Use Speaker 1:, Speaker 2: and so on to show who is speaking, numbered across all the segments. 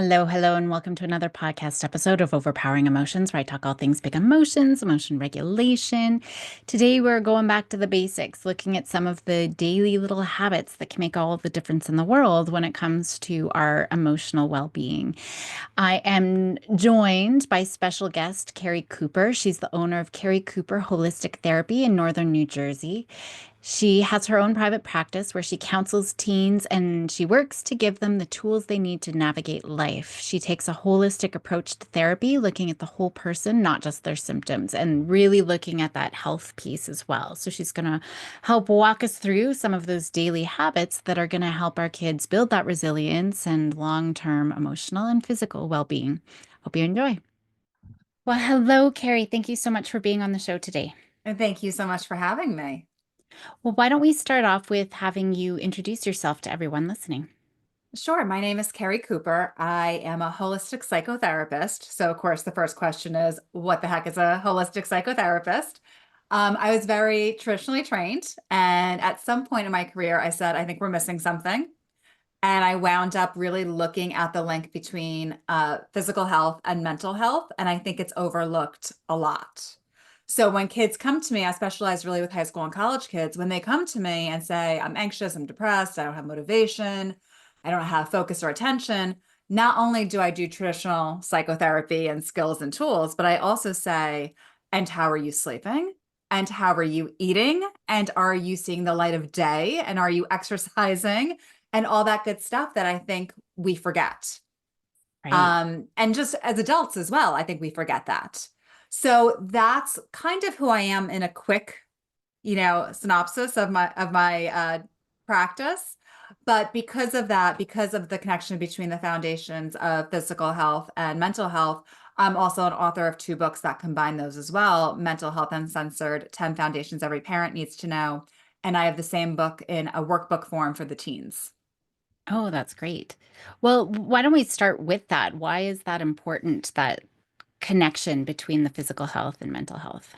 Speaker 1: Hello, hello, and welcome to another podcast episode of Overpowering Emotions, where I talk all things big emotions, emotion regulation. Today, we're going back to the basics, looking at some of the daily little habits that can make all the difference in the world when it comes to our emotional well-being. I am joined by special guest Keri Cooper. She's the owner of Keri Cooper Holistic Therapy in Northern New Jersey. She has her own private practice where she counsels teens and she works to give them the tools they need to navigate life. She takes a holistic approach to therapy, looking at the whole person, not just their symptoms, and really looking at that health piece as well. So she's going to help walk us through some of those daily habits that are going to help our kids build that resilience and long-term emotional and physical well-being. Hope you enjoy. Well, hello, Keri. Thank you so much for being on the show today.
Speaker 2: And thank you so much for having me.
Speaker 1: Well, why don't we start off with having you introduce yourself to everyone listening?
Speaker 2: Sure. My name is Keri Cooper. I am a holistic psychotherapist. So, of course, the first question is, what the heck is a holistic psychotherapist? I was very traditionally trained. And at some point in my career, I said, I think we're missing something. And I wound up really looking at the link between physical health and mental health. And I think it's overlooked a lot. So when kids come to me, I specialize really with high school and college kids. When they come to me and say, I'm anxious, I'm depressed, I don't have motivation, I don't have focus or attention, not only do I do traditional psychotherapy and skills and tools, but I also say, and how are you sleeping? And how are you eating? And are you seeing the light of day? And are you exercising? And all that good stuff that I think we forget.
Speaker 1: Right.
Speaker 2: And just as adults as well, I think we forget that. So that's kind of who I am in a quick, synopsis of my practice. But because of that, because of the connection between the foundations of physical health and mental health, I'm also an author of two books that combine those as well: Mental Health Uncensored, 10 Foundations Every Parent Needs to Know. And I have the same book in a workbook form for the teens.
Speaker 1: Oh, that's great. Well, why don't we start with that? Why is that important, that connection between the physical health and mental health?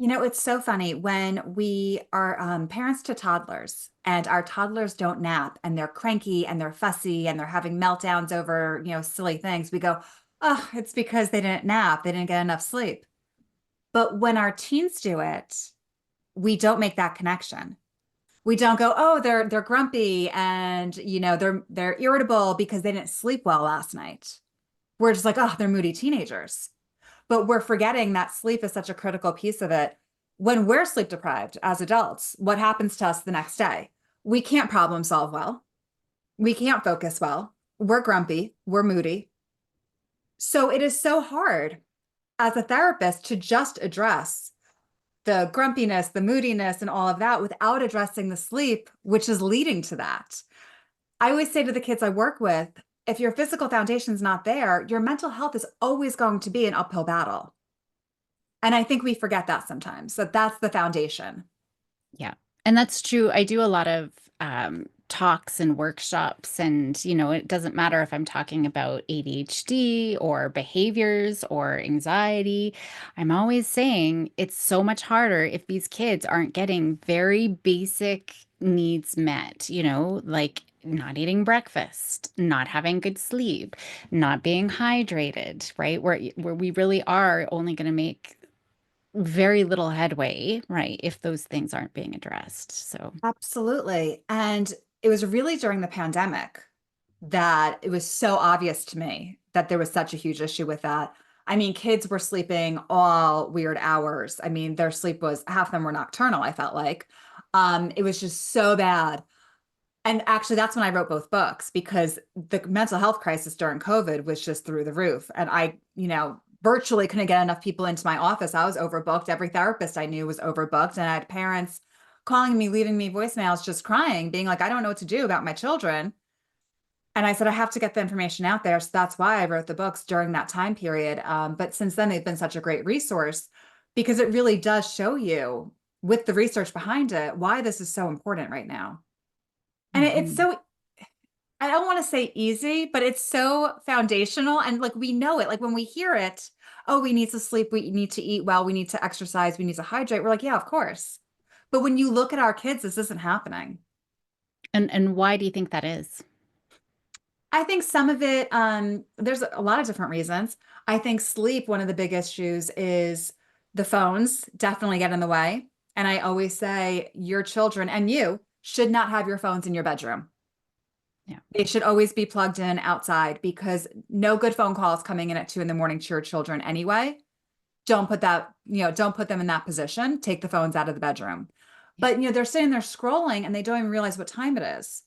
Speaker 2: It's so funny when we are parents to toddlers and our toddlers don't nap and they're cranky and they're fussy and they're having meltdowns over, silly things. We go, oh, it's because they didn't nap. They didn't get enough sleep. But when our teens do it, we don't make that connection. We don't go, oh, they're grumpy and, they're irritable because they didn't sleep well last night. We're just like, oh, they're moody teenagers. But we're forgetting that sleep is such a critical piece of it. When we're sleep deprived as adults, what happens to us the next day? We can't problem solve well. We can't focus well. We're grumpy. We're moody. So it is so hard as a therapist to just address the grumpiness, the moodiness, and all of that without addressing the sleep, which is leading to that. I always say to the kids I work with, if your physical foundation's not there, your mental health is always going to be an uphill battle. And I think we forget that sometimes, that that's the foundation.
Speaker 1: Yeah. And that's true. I do a lot of talks and workshops, and it doesn't matter if I'm talking about ADHD or behaviors or anxiety. I'm always saying it's so much harder if these kids aren't getting very basic needs met, like not eating breakfast, not having good sleep, not being hydrated, right? Where we really are only going to make very little headway, right, if those things aren't being addressed. So,
Speaker 2: Absolutely. And it was really during the pandemic that it was so obvious to me that there was such a huge issue with that. I mean, kids were sleeping all weird hours. I mean, their sleep was half of them were nocturnal, I felt like. It was just so bad. And actually, that's when I wrote both books because the mental health crisis during COVID was just through the roof. And I, virtually couldn't get enough people into my office. I was overbooked. Every therapist I knew was overbooked. And I had parents calling me, leaving me voicemails, just crying, being like, I don't know what to do about my children. And I said, I have to get the information out there. So that's why I wrote the books during that time period. But since then, they've been such a great resource because it really does show you, with the research behind it, why this is so important right now. And it's
Speaker 1: mhm.
Speaker 2: so, I don't want to say easy, but it's so foundational. And like we know it, like when we hear it, oh, we need to sleep, we need to eat well, we need to exercise, we need to hydrate. We're like, yeah, of course. But when you look at our kids, this isn't happening.
Speaker 1: And why do you think that is?
Speaker 2: I think some of it, there's a lot of different reasons. I think sleep, one of the big issues is the phones definitely get in the way. And I always say your children and you should not have your phones in your bedroom.
Speaker 1: Yeah.
Speaker 2: They should always be plugged in outside because no good phone calls coming in at 2 in the morning to your children anyway. Don't put that, don't put them in that position. Take the phones out of the bedroom.
Speaker 1: Yeah.
Speaker 2: But, they're sitting there scrolling and they don't even realize what time it is.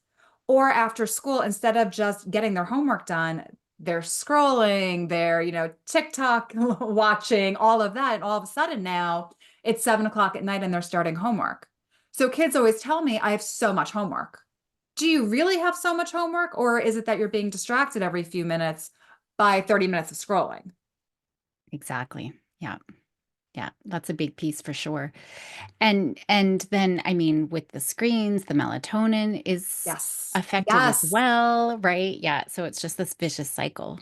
Speaker 2: Or after school, instead of just getting their homework done, they're scrolling, they're, TikTok watching, all of that. And all of a sudden now it's 7 o'clock at night and they're starting homework. So kids always tell me, I have so much homework. Do you really have so much homework? Or is it that you're being distracted every few minutes by 30 minutes of scrolling?
Speaker 1: Exactly. Yeah. Yeah, that's a big piece for sure. And then I mean with the screens, the melatonin is
Speaker 2: Yes.
Speaker 1: affected as
Speaker 2: Yes.
Speaker 1: well, right? Yeah, so it's just this vicious cycle.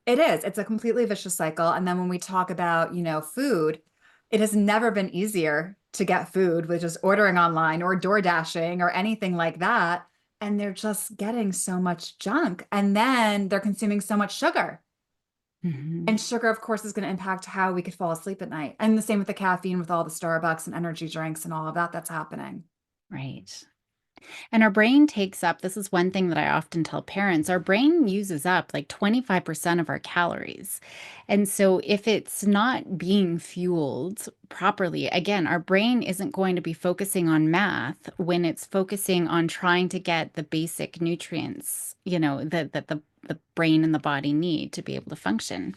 Speaker 2: It is. It's a completely vicious cycle. And then when we talk about, food, it has never been easier to get food with just ordering online or door dashing or anything like that. And they're just getting so much junk. And then they're consuming so much sugar.
Speaker 1: Mhm.
Speaker 2: And sugar, of course, is going to impact how we could fall asleep at night. And the same with the caffeine, with all the Starbucks and energy drinks and all of that that's happening.
Speaker 1: Right. And our brain takes up, this is one thing that I often tell parents, our brain uses up like 25% of our calories. And so if it's not being fueled properly, again, our brain isn't going to be focusing on math when it's focusing on trying to get the basic nutrients, that the brain and the body need to be able to function.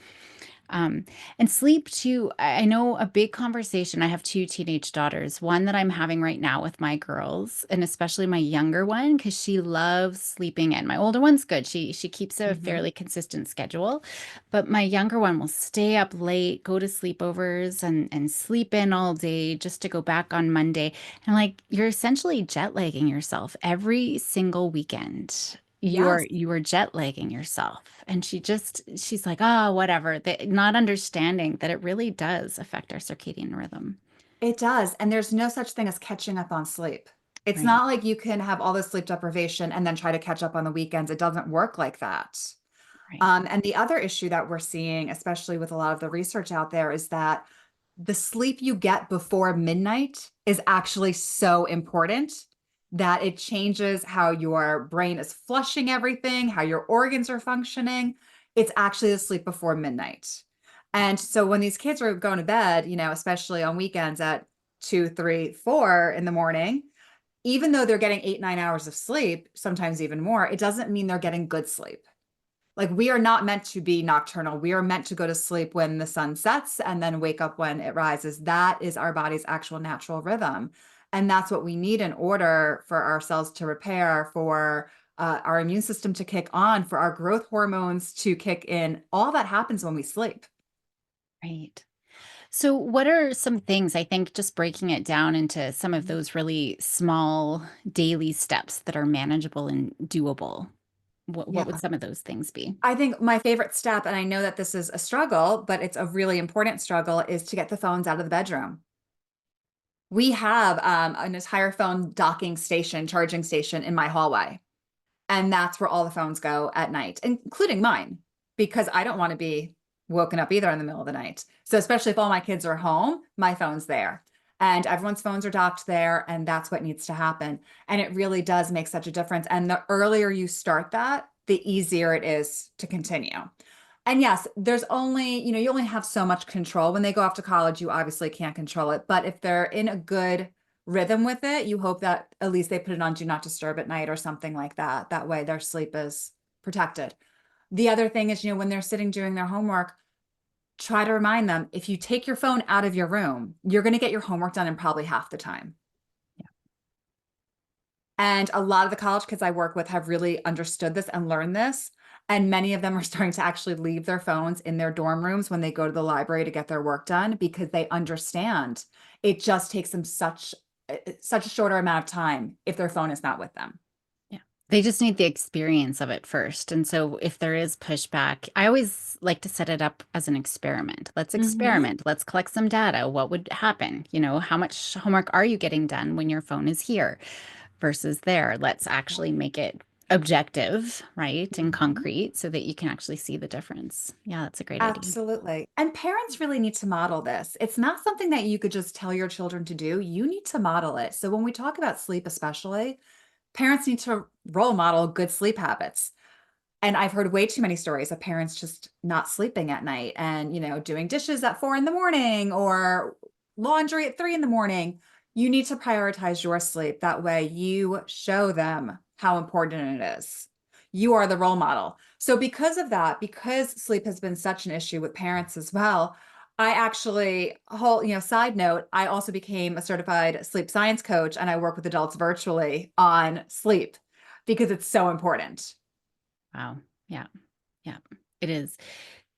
Speaker 1: Um, and sleep too. I know a big conversation. I have two teenage daughters, one that I'm having right now with my girls, and especially my younger one, because she loves sleeping in. My older one's good. She keeps a
Speaker 2: Mhm.
Speaker 1: fairly consistent schedule, but my younger one will stay up late, go to sleepovers and sleep in all day just to go back on Monday. And like you're essentially jet lagging yourself every single weekend.
Speaker 2: Yes.
Speaker 1: You are jet lagging yourself. And she's like, oh, whatever. Not understanding that it really does affect our circadian rhythm.
Speaker 2: It does. And there's no such thing as catching up on sleep. It's
Speaker 1: Right.
Speaker 2: not like you can have all this sleep deprivation and then try to catch up on the weekends. It doesn't work like that.
Speaker 1: Right.
Speaker 2: And the other issue that we're seeing, especially with a lot of the research out there, is that the sleep you get before midnight is actually so important that it changes how your brain is flushing everything, how your organs are functioning. It's actually the sleep before midnight. And so when these kids are going to bed, especially on weekends at 2, 3, 4 in the morning, even though they're getting 8, 9 hours of sleep, sometimes even more, it doesn't mean they're getting good sleep. Like we are not meant to be nocturnal. We are meant to go to sleep when the sun sets and then wake up when it rises. That is our body's actual natural rhythm. And that's what we need in order for our cells to repair, for our immune system to kick on, for our growth hormones to kick in. All that happens when we sleep.
Speaker 1: Right. So, what are some things, I think, just breaking it down into some of
Speaker 2: Mhm.
Speaker 1: those really small daily steps that are manageable and doable? What would
Speaker 2: Yeah.
Speaker 1: some of those things be?
Speaker 2: I think my favorite step, and I know that this is a struggle, but it's a really important struggle, is to get the phones out of the bedroom. We have an entire phone docking station, charging station in my hallway. And that's where all the phones go at night, including mine, because I don't want to be woken up either in the middle of the night. So, especially if all my kids are home, my phone's there. And everyone's phones are docked there, and that's what needs to happen. And it really does make such a difference. And the earlier you start that, the easier it is to continue. And yes, there's only, you only have so much control. When they go off to college, you obviously can't control it. But if they're in a good rhythm with it, you hope that at least they put it on do not disturb at night or something like that. That way their sleep is protected. The other thing is, when they're sitting doing their homework, try to remind them if you take your phone out of your room, you're going to get your homework done in probably half the time. And a lot of the college kids I work with have really understood this and learned this. And many of them are starting to actually leave their phones in their dorm rooms when they go to the library to get their work done because they understand it just takes them such a shorter amount of time if their phone is not with them.
Speaker 1: Yeah. They just need the experience of it first. And so if there is pushback, I always like to set it up as an experiment. Let's
Speaker 2: Hmm.
Speaker 1: experiment. Let's collect some data. What would happen? How much homework are you getting done when your phone is here versus there? Let's actually make it objective, right? And
Speaker 2: Mhm.
Speaker 1: concrete so that you can actually see the difference. Yeah, that's a great idea.
Speaker 2: Absolutely. And parents really need to model this. It's not something that you could just tell your children to do. You need to model it. So when we talk about sleep, especially, parents need to role model good sleep habits. And I've heard way too many stories of parents just not sleeping at night and, doing dishes at 4 in the morning or laundry at 3 in the morning. You need to prioritize your sleep. That way you show them how important it is. You are the role model. So because of that, because sleep has been such an issue with parents as well, I actually, side note, I also became a certified sleep science coach and I work with adults virtually on sleep because it's so important.
Speaker 1: Wow. Yeah. Yeah. It is.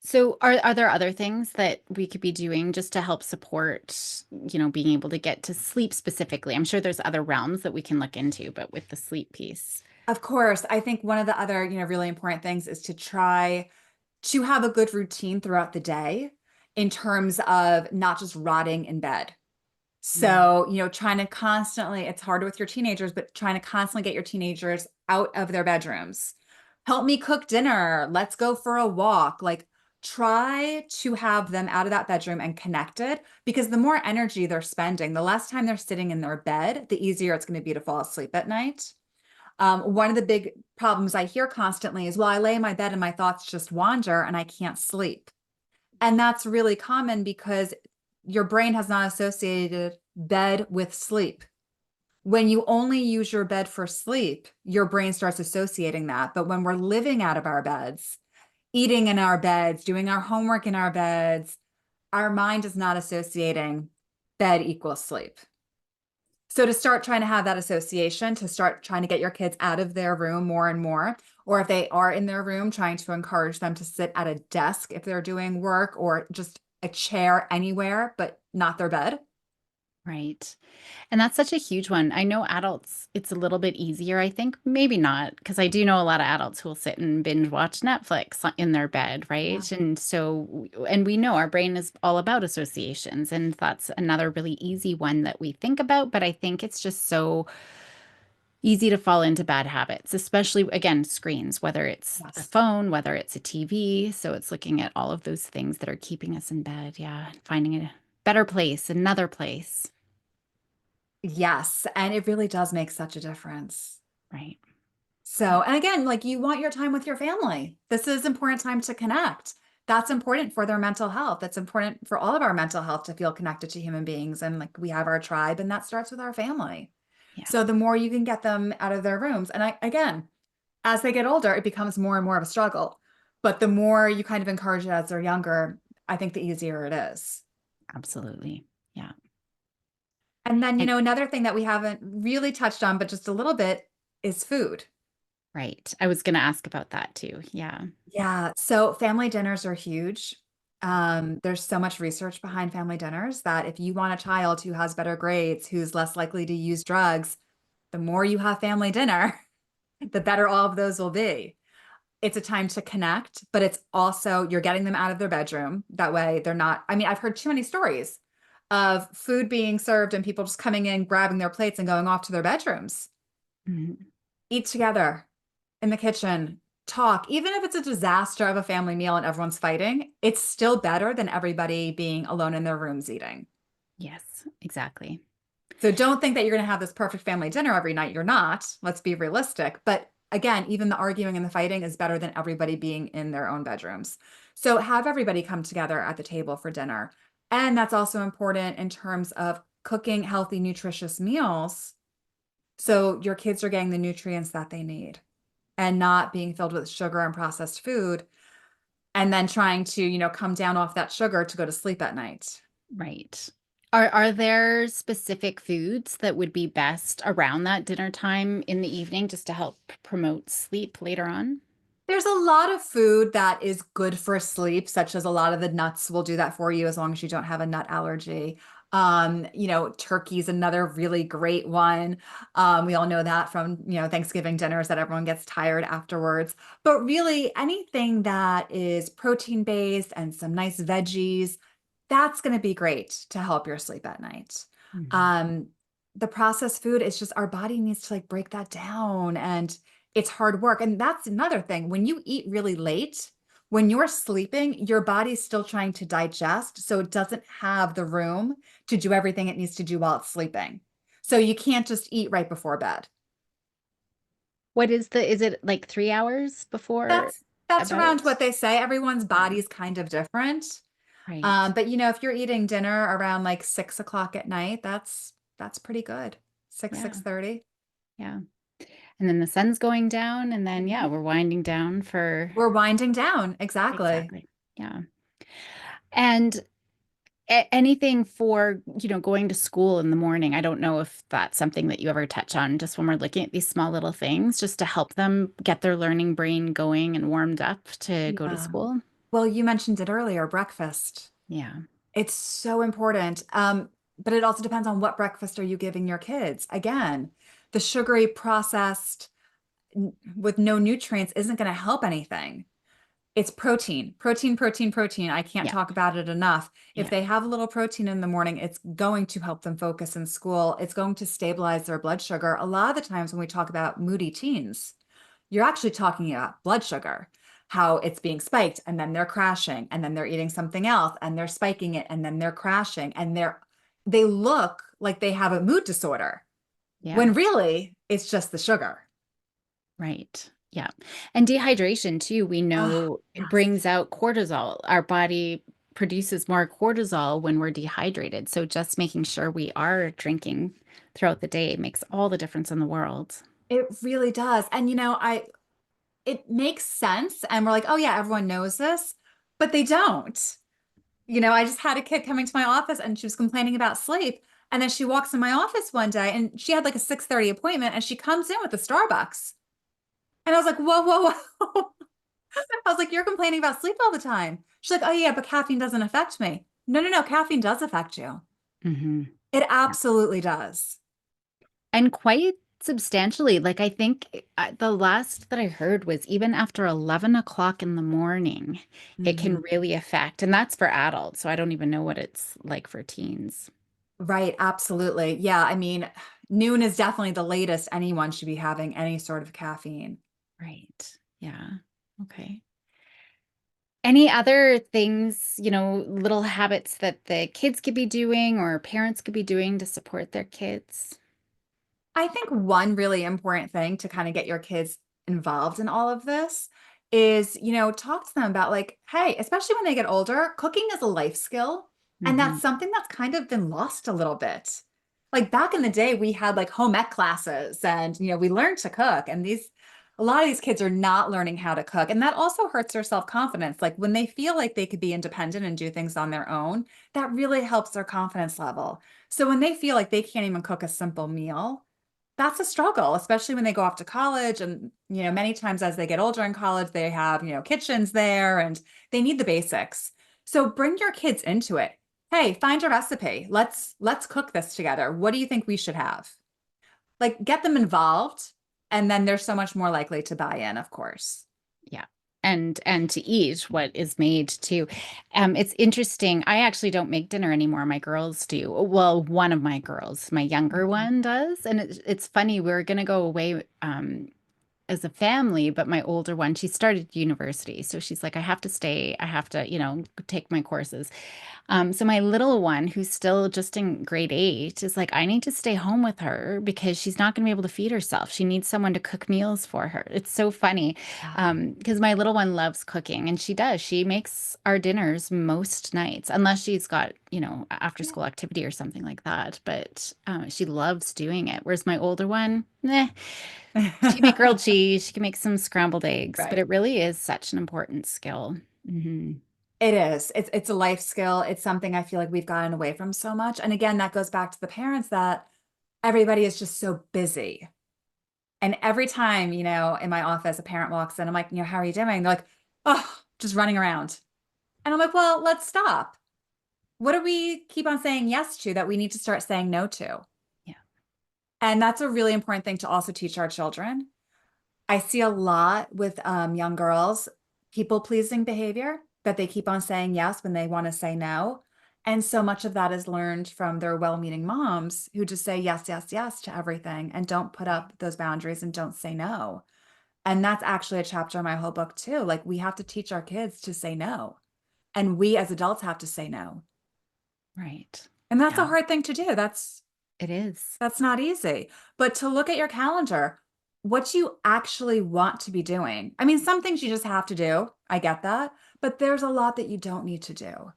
Speaker 1: So are there other things that we could be doing just to help support, being able to get to sleep specifically? I'm sure there's other realms that we can look into, but with the sleep piece.
Speaker 2: Of course, I think one of the other, really important things is to try to have a good routine throughout the day in terms of not just rotting in bed.
Speaker 1: Mm.
Speaker 2: So, trying to constantly, it's hard with your teenagers, but trying to constantly get your teenagers out of their bedrooms. Help me cook dinner. Let's go for a walk. Like, try to have them out of that bedroom and connected because the more energy they're spending, the less time they're sitting in their bed, the easier it's going to be to fall asleep at night. One of the big problems I hear constantly is, well, I lay in my bed and my thoughts just wander and I can't sleep. And that's really common because your brain has not associated bed with sleep. When you only use your bed for sleep, your brain starts associating that. But when we're living out of our beds, eating in our beds, doing our homework in our beds, our mind is not associating bed equals sleep. So to start trying to have that association, to start trying to get your kids out of their room more and more, or if they are in their room, trying to encourage them to sit at a desk if they're doing work or just a chair anywhere, but not their bed.
Speaker 1: Right. And that's such a huge one. I know adults, it's a little bit easier, I think. Maybe not, because I do know a lot of adults who will sit and binge watch Netflix in their bed,
Speaker 2: Yeah.
Speaker 1: right? And so, and we know our brain is all about associations, and that's another really easy one that we think about. But I think it's just so easy to fall into bad habits, especially again, screens, whether it's a
Speaker 2: Yes.
Speaker 1: phone, whether it's a TV. So it's looking at all of those things that are keeping us in bed. Yeah. Finding a better place, another place.
Speaker 2: Yes. And it really does make such a difference.
Speaker 1: Right. Yeah.
Speaker 2: So, and again, like you want your time with your family. This is important time to connect. That's important for their mental health. That's important for all of our mental health to feel connected to human beings. And like we have our tribe, and that starts with our family.
Speaker 1: Yeah.
Speaker 2: So the more you can get them out of their rooms, and again, as they get older, it becomes more and more of a struggle. But the more you kind of encourage it as they're younger, I think the easier it is.
Speaker 1: Absolutely. Yeah.
Speaker 2: And then,
Speaker 1: And
Speaker 2: another thing that we haven't really touched on, but just a little bit, is food.
Speaker 1: right. I was going to ask about that too. Yeah.
Speaker 2: Yeah. So family dinners are huge. There's so much research behind family dinners that if you want a child who has better grades, who's less likely to use drugs, the more you have family dinner, the better all of those will be. It's a time to connect, but it's also you're getting them out of their bedroom. That way they're not, I mean, I've heard too many stories of food being served and people just coming in, grabbing their plates and going off to their bedrooms.
Speaker 1: Mhm.
Speaker 2: Eat together in the kitchen, talk. Even if it's a disaster of a family meal and everyone's fighting, it's still better than everybody being alone in their rooms eating.
Speaker 1: Yes, exactly.
Speaker 2: So don't think that you're going to have this perfect family dinner every night. You're not. Let's be realistic. But again, even the arguing and the fighting is better than everybody being in their own bedrooms. So have everybody come together at the table for dinner. And that's also important in terms of cooking healthy, nutritious meals. So your kids are getting the nutrients that they need and not being filled with sugar and processed food and then trying to, come down off that sugar to go to sleep at night.
Speaker 1: Right. Are there specific foods that would be best around that dinner time in the evening just to help promote sleep later on?
Speaker 2: There's a lot of food that is good for sleep, such as a lot of the nuts will do that for you as long as you don't have a nut allergy. Turkey's another really great one. We all know that from, Thanksgiving dinners that everyone gets tired afterwards. But really, anything that is protein based and some nice veggies, that's going to be great to help your sleep at night.
Speaker 1: Mhm.
Speaker 2: Um, the processed food is just our body needs to like break that down and It's hard work. And that's another thing. When you eat really late, when you're sleeping, your body's still trying to digest. So it doesn't have the room to do everything it needs to do while it's sleeping. So you can't just eat right before bed.
Speaker 1: What is it like 3 hours before
Speaker 2: That's around
Speaker 1: about?
Speaker 2: what they say. Everyone's
Speaker 1: Yeah,
Speaker 2: body's kind of different.
Speaker 1: right.
Speaker 2: But if you're eating dinner around like 6 o'clock at night, that's pretty good.
Speaker 1: Yeah,
Speaker 2: 6:30.
Speaker 1: yeah. And then the sun's going down, and then yeah,
Speaker 2: Mhm.
Speaker 1: we're winding down for
Speaker 2: We're winding down. Exactly.
Speaker 1: exactly. Yeah. And anything for, going to school in the morning. I don't know if that's something that you ever touch on, just when we're looking at these small little things, just to help them get their learning brain going and warmed up to go to
Speaker 2: Yeah.
Speaker 1: school.
Speaker 2: Well, you mentioned it earlier, breakfast.
Speaker 1: Yeah.
Speaker 2: It's so important. But it also depends on what breakfast are you giving your kids. Again, the sugary processed with no nutrients isn't going to help anything. It's protein, protein, protein, protein. I can't
Speaker 1: Yeah.
Speaker 2: talk about it enough. If
Speaker 1: Yeah.
Speaker 2: they have a little protein in the morning, it's going to help them focus in school. It's going to stabilize their blood sugar. A lot of the times when we talk about moody teens, you're actually talking about blood sugar, how it's being spiked and then they're crashing and then they're eating something else and they're spiking it and then they're crashing and they look like they have a mood disorder
Speaker 1: Yeah.
Speaker 2: when really it's just the sugar.
Speaker 1: Right. Yeah. And dehydration too, we
Speaker 2: Oh,
Speaker 1: know it
Speaker 2: yes.
Speaker 1: brings out cortisol. Our body produces more cortisol when we're dehydrated. So just making sure we are drinking throughout the day makes all the difference in the world.
Speaker 2: It really does. And it makes sense. And we're like, oh yeah, everyone knows this, but they don't. I just had a kid coming to my office and she was complaining about sleep. And then she walks in my office one day and she had like a 6:30 appointment and she comes in with a Starbucks. And I was like, whoa, whoa, whoa. I was like, you're complaining about sleep all the time. She's like, oh yeah, but caffeine doesn't affect me. No, no, no, caffeine does affect you.
Speaker 1: Hmm.
Speaker 2: It absolutely does.
Speaker 1: And quite substantially. Like I think the last that I heard was even after 11 o'clock in the morning, it can
Speaker 2: Mhm.
Speaker 1: really affect. And that's for adults. So I don't even know what it's like for teens.
Speaker 2: Right, absolutely. Yeah, I mean, noon is definitely the latest anyone should be having any sort of caffeine.
Speaker 1: Right. Yeah. Okay. Any other things, little habits that the kids could be doing or parents could be doing to support their kids?
Speaker 2: I think one really important thing to kind of get your kids involved in all of this is, talk to them about like, hey, especially when they get older, cooking is a life skill. And
Speaker 1: Hmm.
Speaker 2: that's something that's kind of been lost a little bit. Like back in the day, we had like home ec classes and, we learned to cook. And a lot of these kids are not learning how to cook. And that also hurts their self-confidence. Like when they feel like they could be independent and do things on their own, that really helps their confidence level. So when they feel like they can't even cook a simple meal, that's a struggle, especially when they go off to college. And, many times as they get older in college, they have, kitchens there and they need the basics. So bring your kids into it. Hey, find a recipe. Let's cook this together. What do you think we should have? Like get them involved, and then they're so much more likely to buy in, of course.
Speaker 1: Yeah. And to eat what is made too. It's interesting. I actually don't make dinner anymore. My girls do. Well, one of my girls, my younger
Speaker 2: Mhm.
Speaker 1: one does. And it's funny, we're gonna go away as a family, but my older one, she started university. So she's like, I have to stay. I have to, take my courses. So my little one, who's still just in grade 8, is like, I need to stay home with her because she's not going to be able to feed herself. She needs someone to cook meals for her. It's so funny,
Speaker 2: Yeah.
Speaker 1: because my little one loves cooking, and she does. She makes our dinners most nights, unless she's got, after school activity or something like that. But she loves doing it. Whereas my older one, she can make grilled cheese, she can make some scrambled eggs, but
Speaker 2: Right.
Speaker 1: it really is such an important skill. Hmm.
Speaker 2: It is. It's a life skill. It's something I feel like we've gotten away from so much. And again, that goes back to the parents that everybody is just so busy. And every time, in my office, a parent walks in, I'm like, how are you doing? They're like, oh, just running around. And I'm like, well, let's stop. What do we keep on saying yes to that we need to start saying no to?
Speaker 1: Yeah.
Speaker 2: And that's a really important thing to also teach our children. I see a lot with young girls, people pleasing behavior, that they keep on saying yes when they want to say no. And so much of that is learned from their well-meaning moms who just say yes, yes, yes to everything and don't put up those boundaries and don't say no. And that's actually a chapter in my whole book too. Like we have to teach our kids to say no. And we as adults have to say no.
Speaker 1: Right.
Speaker 2: And that's a
Speaker 1: Yeah,
Speaker 2: hard thing to do.
Speaker 1: it is.
Speaker 2: That's not easy. But to look at your calendar, what you actually want to be doing. I mean, some things you just have to do. I get that. But there's a lot that you don't need to do.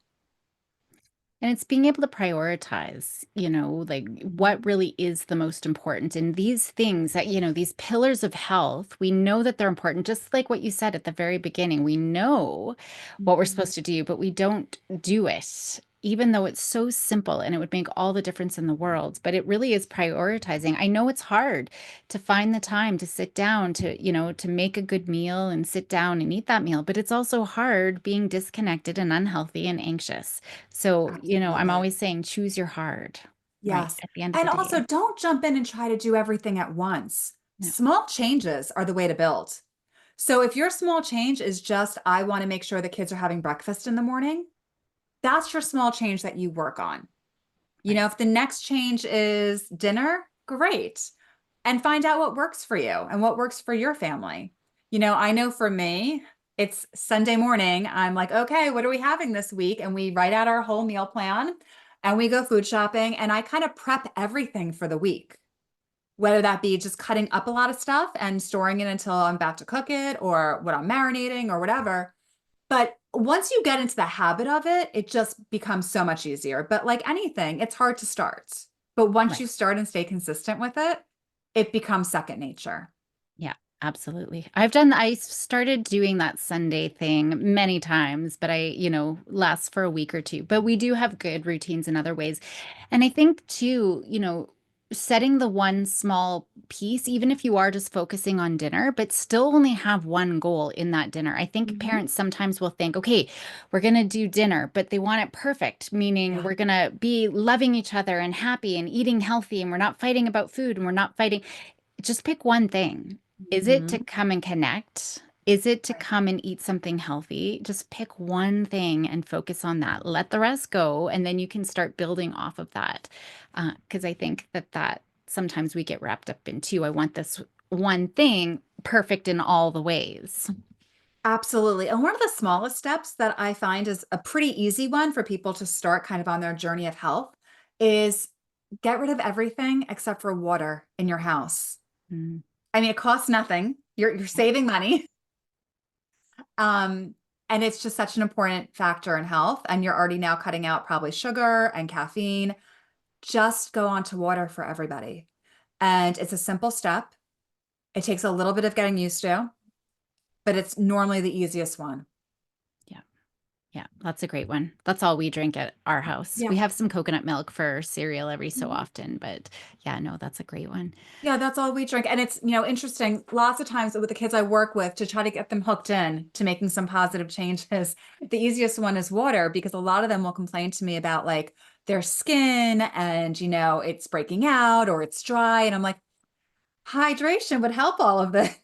Speaker 1: And it's being able to prioritize, like what
Speaker 2: Mhm.
Speaker 1: really is the most important. And these things that, these pillars of health, we know that they're important, just like what you said at the very beginning. We know what we're
Speaker 2: Mhm.
Speaker 1: supposed to do, but we don't do it, even though it's so simple and it would make all the difference in the world. But it really is prioritizing. I know it's hard to find the time to sit down to make a good meal and sit down and eat that meal, but it's also hard being disconnected and unhealthy and anxious. So, I'm
Speaker 2: Absolutely.
Speaker 1: always saying choose your hard, right?
Speaker 2: Yes.
Speaker 1: At the end of the
Speaker 2: And also,
Speaker 1: day.
Speaker 2: don't jump in and try to do everything at once.
Speaker 1: No,
Speaker 2: Small changes are the way to build. So if your small change is just, I want to make sure the kids are having breakfast in the morning, that's your small change that you work on.
Speaker 1: right.
Speaker 2: If the next change is dinner, great. And find out what works for you and what works for your family. I know for me, it's Sunday morning. I'm like, okay, what are we having this week? And we write out our whole meal plan and we go food shopping. And I kind of prep everything for the week, whether that be just cutting up a lot of stuff and storing it until I'm about to cook it or what I'm marinating or whatever. But once you get into the habit of it, it just becomes so much easier. But like anything, it's hard to start. But once
Speaker 1: Right.
Speaker 2: you start and stay consistent with it, it becomes second nature.
Speaker 1: Yeah, absolutely. I started doing that Sunday thing many times, but lasts for a week or two. But we do have good routines in other ways. And I think too, setting the one small piece, even if you are just focusing on dinner, but still only have one goal in that dinner. I think
Speaker 2: Mhm.
Speaker 1: parents sometimes will think, okay, we're going to do dinner, but they want it perfect, meaning
Speaker 2: Yeah.
Speaker 1: we're going to be loving each other and happy and eating healthy, and we're not fighting about food and we're not fighting. Just pick one thing. Is it to
Speaker 2: Mhm.
Speaker 1: come and connect? Is it to
Speaker 2: Right.
Speaker 1: come and eat something healthy? Just pick one thing and focus on that. Let the rest go, and then you can start building off of that. Because I think that sometimes we get wrapped up in too. I want this one thing perfect in all the ways.
Speaker 2: Absolutely. And one of the smallest steps that I find is a pretty easy one for people to start kind of on their journey of health is get rid of everything except for water in your house.
Speaker 1: Mm,
Speaker 2: I mean, it costs nothing. You're
Speaker 1: yeah,
Speaker 2: saving money. Um, and it's just such an important factor in health. And you're already now cutting out probably sugar and caffeine. Just go on to water for everybody. And it's a simple step. It takes a little bit of getting used to, but it's normally the easiest one.
Speaker 1: yeah, yeah. That's a great one. That's all we drink at our house. We
Speaker 2: Yeah.
Speaker 1: have some coconut milk for cereal every so often, but yeah, no, that's a great one.
Speaker 2: Yeah, that's all we drink. And it's, interesting. Lots of times with the kids I work with to try to get them hooked in to making some positive changes, the easiest one is water because a lot of them will complain to me about like their skin and, it's breaking out or it's dry. And I'm like, hydration would help all of this.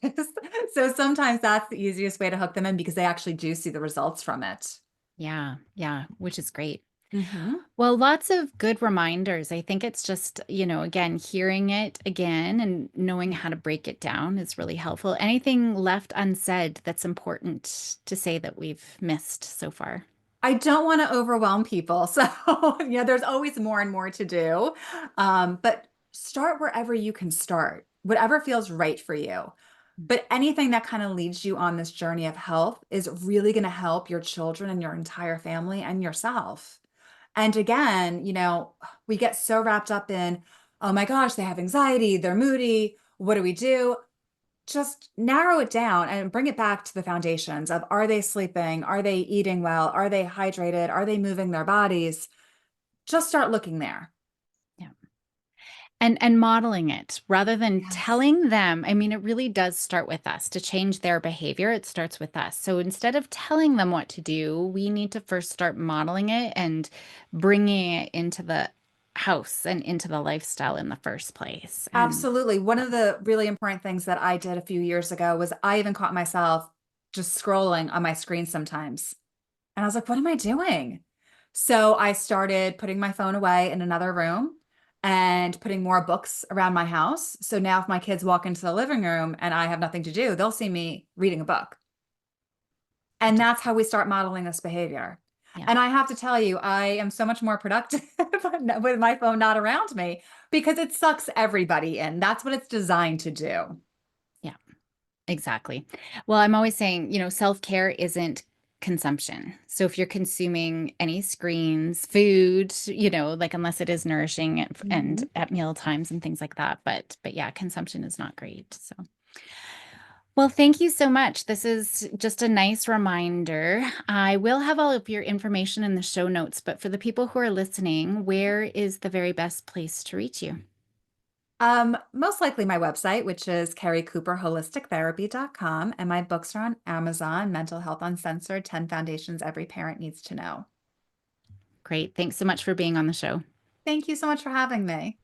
Speaker 2: So sometimes that's the easiest way to hook them in because they actually do see the results from it.
Speaker 1: Yeah, yeah, which is great.
Speaker 2: Hmm.
Speaker 1: Well, lots of good reminders. I think it's just, again, hearing it again and knowing how to break it down is really helpful. Anything left unsaid that's important to say that we've missed so far?
Speaker 2: I don't want to overwhelm people. So, there's always more and more to do. But start wherever you can start, whatever feels right for you. But anything that kind of leads you on this journey of health is really going to help your children and your entire family and yourself. And again, we get so wrapped up in, oh my gosh, they have anxiety, they're moody. What do we do? Just narrow it down and bring it back to the foundations of are they sleeping? Are they eating well? Are they hydrated? Are they moving their bodies? Just start looking there.
Speaker 1: Yeah. And modeling it rather than
Speaker 2: Yes.
Speaker 1: telling them. I mean, it really does start with us to change their behavior. It starts with us. So instead of telling them what to do, we need to first start modeling it and bringing it into the house and into the lifestyle in the first place. And
Speaker 2: Absolutely. One of the really important things that I did a few years ago was I even caught myself just scrolling on my screen sometimes. And I was like, what am I doing? So I started putting my phone away in another room and putting more books around my house. So now if my kids walk into the living room and I have nothing to do, they'll see me reading a book. And that's how we start modeling this behavior.
Speaker 1: Yeah.
Speaker 2: And I have to tell you, I am so much more productive with my phone not around me because it sucks everybody in. That's what it's designed to do.
Speaker 1: Yeah. Exactly. Well, I'm always saying, self-care isn't consumption. So if you're consuming any screens, food, like unless it is nourishing and
Speaker 2: Mhm.
Speaker 1: at meal times and things like that, but yeah, consumption is not great. So, well, thank you so much. This is just a nice reminder. I will have all of your information in the show notes, but for the people who are listening, where is the very best place to reach you?
Speaker 2: Most likely my website, which is kericooperholistictherapy.com, and my books are on Amazon, Mental Health Uncensored, 10 Foundations Every Parent Needs to Know.
Speaker 1: Great. Thanks so much for being on the show.
Speaker 2: Thank you so much for having me.